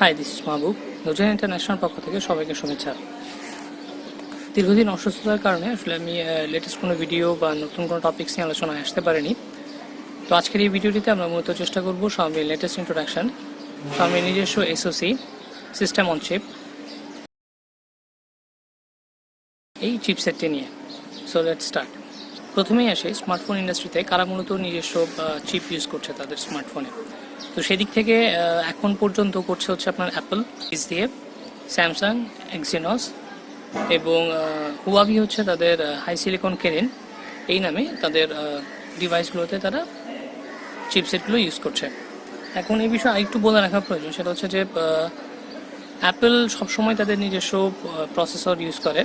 High, this is Mahbub. Nujan International পক্ষ থেকে সবাইকে শুভেচ্ছা। দীর্ঘদিন অসুস্থতার কারণে আসলে আমি লেটেস্ট কোনো ভিডিও বা নতুন কোনো টপিক্স নিয়ে আলোচনায় আসতে পারিনি। তো আজকের এই ভিডিওটিতে আমরা মূলত চেষ্টা করব Xiaomi লেটেস্ট ইন্ট্রোডাকশন, Xiaomi নিজস্ব এসওসি সিস্টেম অন চিপ, এই চিপসেটটি নিয়ে। So let's start. প্রথমেই আসে স্মার্টফোন ইন্ডাস্ট্রিতে কারা মূলত নিজস্ব চিপ ইউজ করছে তাদের স্মার্টফোনে। তো সেদিক থেকে এখন পর্যন্ত করছে হচ্ছে আপনার অ্যাপল ইস দিয়ে, স্যামসাং, এক্সিনস এবং হুয়াভি হচ্ছে তাদের হাই সিলিকন কেরিন এই নামে তাদের ডিভাইসগুলোতে তারা চিপসেটগুলো ইউজ করছে। এখন এই বিষয়ে আরেকটু বলে রাখা প্রয়োজন, সেটা হচ্ছে যে অ্যাপল সবসময় তাদের নিজস্ব প্রসেসর ইউজ করে,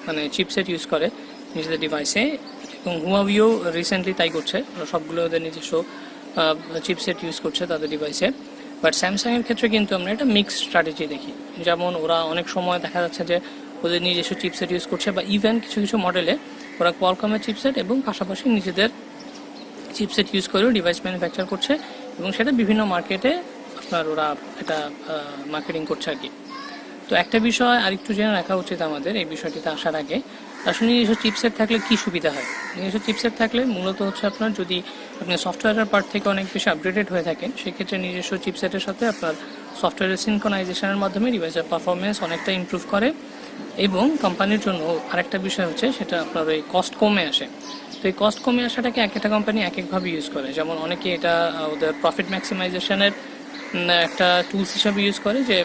মানে চিপসেট ইউজ করে নিজেদের ডিভাইসে, এবং হুয়াভিও রিসেন্টলি তাই করছে, সবগুলো ওদের নিজস্ব চিপসেট ইউজ করছে তাদের ডিভাইসে। বাট স্যামসাংয়ের ক্ষেত্রে কিন্তু আমরা একটা মিক্সড স্ট্র্যাটেজি দেখি, যেমন ওরা অনেক সময় দেখা যাচ্ছে যে ওদের নিজস্ব চিপসেট ইউজ করছে, বা ইভেন কিছু কিছু মডেলে ওরা কোয়ালকমের চিপসেট এবং পাশাপাশি নিজেদের চিপসেট ইউজ করেও ডিভাইস ম্যানুফ্যাকচার করছে, এবং সেটা বিভিন্ন মার্কেটে আপনার ওরা এটা মার্কেটিং করছে আর কি। তো একটা বিষয় আরেকটু জেনে রাখা উচিত আমাদের এই বিষয়টিতে আসার আগে, আসলে নিজস্ব চিপসেট থাকলে কি সুবিধা হয়। নিজস্ব চিপসেট থাকলে মূলত হচ্ছে আপনার যদি আপনি সফটওয়্যারের পার্ট থেকে অনেক বেশি আপডেটেড হয়ে থাকেন, সেক্ষেত্রে নিজস্ব চিপসেটের সাথে আপনার সফটওয়্যারের সিনক্রোনাইজেশনের মাধ্যমে ডিভাইসের পারফরমেন্স অনেকটা ইমপ্রুভ করে, এবং কোম্পানির জন্য আরেকটা বিষয় হচ্ছে সেটা আপনার ওই কস্ট কমে আসে। তো এই কস্ট কমে আসাটাকে এক একটা কোম্পানি এক একভাবে ইউজ করে, যেমন অনেকে এটা ওদের প্রফিট ম্যাক্সিমাইজেশনের একটা টুলস হিসাবে ইউজ করে যে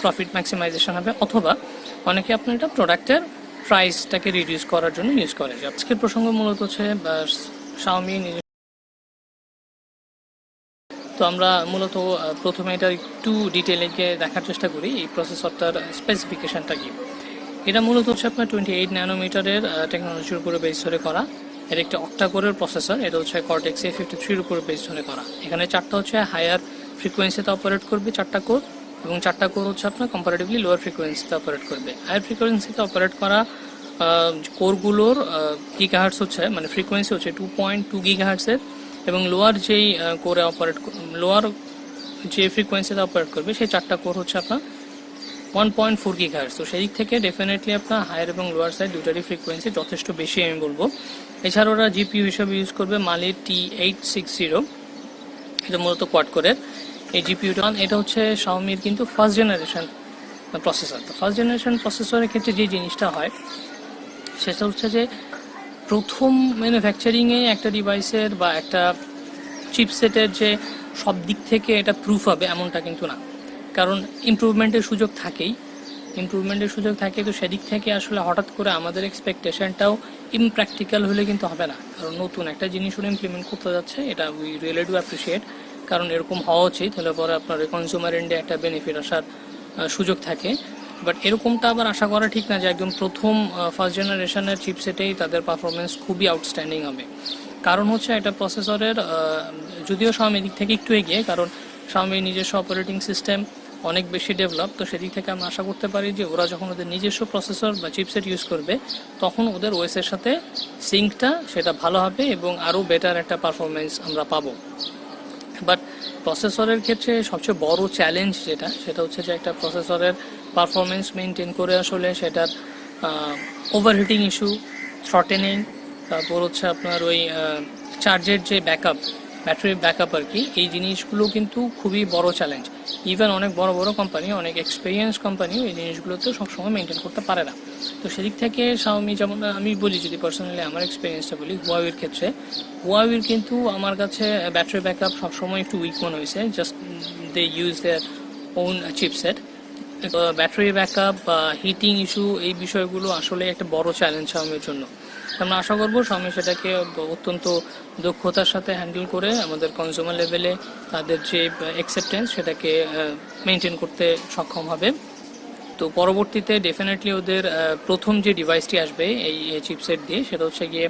প্রফিট ম্যাক্সিমাইজেশন হবে, অথবা অনেকে আপনার এটা প্রোডাক্টের প্রাইসটাকে রিডিউস করার জন্য ইউজ করে। আজকের প্রসঙ্গ মূলত হচ্ছে Xiaomi। তো আমরা মূলত প্রথমে এটা একটু ডিটেলে গিয়ে দেখার চেষ্টা করি এই প্রসেসরটার স্পেসিফিকেশনটা কি। এটা মূলত হচ্ছে আপনার 28 ন্যানোমিটারের টেকনোলজির উপরে বেস ধরে করা। এর একটা অক্টা কোরের প্রসেসর, এটা হচ্ছে Cortex A53 উপরে বেস ধরে করা। এখানে চারটা হচ্ছে হায়ার ফ্রিকোয়েন্সিতে অপারেট করবে, চারটা কোর, এবং চারটা কোর হচ্ছে আপনার কম্পারেটিভলি লোয়ার ফ্রিকোয়েন্সিতে অপারেট করবে। হায়ার ফ্রিকোয়েন্সিতে অপারেট করা কোরগুলোর গিগাহার্টস হচ্ছে, মানে ফ্রিকোয়েন্সি হচ্ছে 2.2 গিগাহার্টসের, এবং লোয়ার যেই কোরে লোয়ার যে ফ্রিকোয়েন্সিতে অপারেট করবে সেই চারটা কোর হচ্ছে আপনার 1.4 গিগাহার্টস। তো সেই দিক থেকে ডেফিনেটলি আপনার হায়ার এবং লোয়ার সাইড দুটারই ফ্রিকোয়েন্সি যথেষ্ট বেশি আমি বলবো। এছাড়া ওরা জিপিইউ হিসেবে ইউজ করবে মালি T860, এটা মূলত কোয়াড কোরের এই জিপিইউটা। এটা হচ্ছে Xiaomiর কিন্তু ফার্স্ট জেনারেশন প্রসেসর। তো ফার্স্ট জেনারেশন প্রসেসরের ক্ষেত্রে যে জিনিসটা হয় সেটা হচ্ছে যে প্রথম ম্যানুফ্যাকচারিংয়ে একটা ডিভাইসের বা একটা চিপসেটের যে সব দিক থেকে এটা প্রুফ হবে এমনটা কিন্তু না, কারণ ইমপ্রুভমেন্টের সুযোগ থাকেই, তো সেদিক থেকে আসলে হঠাৎ করে আমাদের এক্সপেকটেশনটাও ইমপ্র্যাকটিক্যাল হলে কিন্তু হবে না, কারণ নতুন একটা জিনিস ওরা ইমপ্লিমেন্ট করতে যাচ্ছে, এটা উই রিয়েলি ডু অ্যাপ্রিসিয়েট, কারণ এরকম হওয়া উচিত, হলে পরে আপনার কনজিউমার এন্ডে একটা বেনিফিট আসার সুযোগ থাকে। বাট এরকমটা আবার আশা করা ঠিক না যে একদম প্রথম ফার্স্ট জেনারেশনের চিপসেটেই তাদের পারফরমেন্স খুবই আউটস্ট্যান্ডিং হবে। কারণ হচ্ছে এটা প্রসেসরের, যদিও Xiaomi দিক থেকে একটু এগিয়ে, কারণ Xiaomi নিজস্ব অপারেটিং সিস্টেম অনেক বেশি ডেভেলপ। তো সেদিক থেকে আমরা আশা করতে পারি যে ওরা যখন ওদের নিজস্ব প্রসেসর বা চিপসেট ইউজ করবে তখন ওদের ওএসের সাথে সিঙ্কটা সেটা ভালো হবে এবং আরও বেটার একটা পারফরমেন্স আমরা পাবো। বাট প্রসেসরের ক্ষেত্রে সবচেয়ে বড় চ্যালেঞ্জ সেটা হচ্ছে যে একটা প্রসেসরের পারফরমেন্স মেনটেন করে আসলে সেটার ওভারহিটিং ইস্যু, থ্রটেনিং, তারপর হচ্ছে আপনার ওই চার্জের যে ব্যাটারি ব্যাকআপ আর কি, এই জিনিসগুলো কিন্তু খুবই বড় চ্যালেঞ্জ। ইভেন অনেক বড় বড় কোম্পানি, অনেক এক্সপিরিয়েন্স কোম্পানিও এই জিনিসগুলোতে সবসময় মেনটেন করতে পারে না। তো সেদিক থেকে Xiaomi, যেমন আমি বলি, যদি পার্সোনালি আমার এক্সপিরিয়েন্সটা বলি, হুয়াওয়ের ক্ষেত্রে হুয়াওয়ের কিন্তু আমার কাছে ব্যাটারি ব্যাকআপ সবসময় একটু উইক মনে হয়েছে, just they use their own chipset. Battery backup বা হিটিং ইস্যু, এই বিষয়গুলো আসলে একটা বড় চ্যালেঞ্জ Xiaomiর জন্য। আমরা আশা করবো Xiaomi সেটাকে অত্যন্ত দক্ষতার সাথে হ্যান্ডেল করে আমাদের কনজিউমার লেভেলে তাদের যে অ্যাকসেপ্টেন্স সেটাকে মেনটেন করতে সক্ষম হবে। তো পরবর্তীতে ডেফিনেটলি ওদের প্রথম যে ডিভাইসটি আসবে এই চিপসেট দিয়ে, সেটা হচ্ছে গিয়ে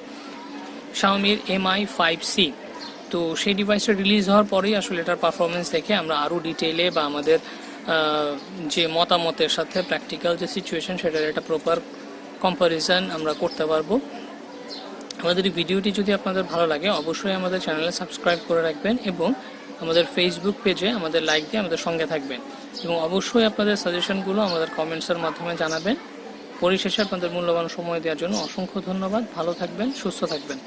Xiaomiর Mi 5C। তো সেই ডিভাইসটা রিলিজ হওয়ার পরেই আসলে এটার পারফরমেন্স দেখে আমরা আরও ডিটেইলে বা আমাদের যে মতামতের সাথে প্র্যাকটিক্যাল যে সিচুয়েশন সেটার একটা প্রপার কম্পারিজন আমরা করতে পারবো। আমাদের এই ভিডিওটি যদি আপনাদের ভালো লাগে অবশ্যই আমাদের চ্যানেলে সাবস্ক্রাইব করে রাখবেন এবং আমাদের ফেসবুক পেজে আমাদের লাইক দিয়ে আমাদের সঙ্গে থাকবেন এবং অবশ্যই আপনাদের সাজেশনগুলো আমাদের কমেন্টসের মাধ্যমে জানাবেন। পরিশেষে আপনাদের মূল্যবান সময় দেওয়ার জন্য অসংখ্য ধন্যবাদ। ভালো থাকবেন, সুস্থ থাকবেন।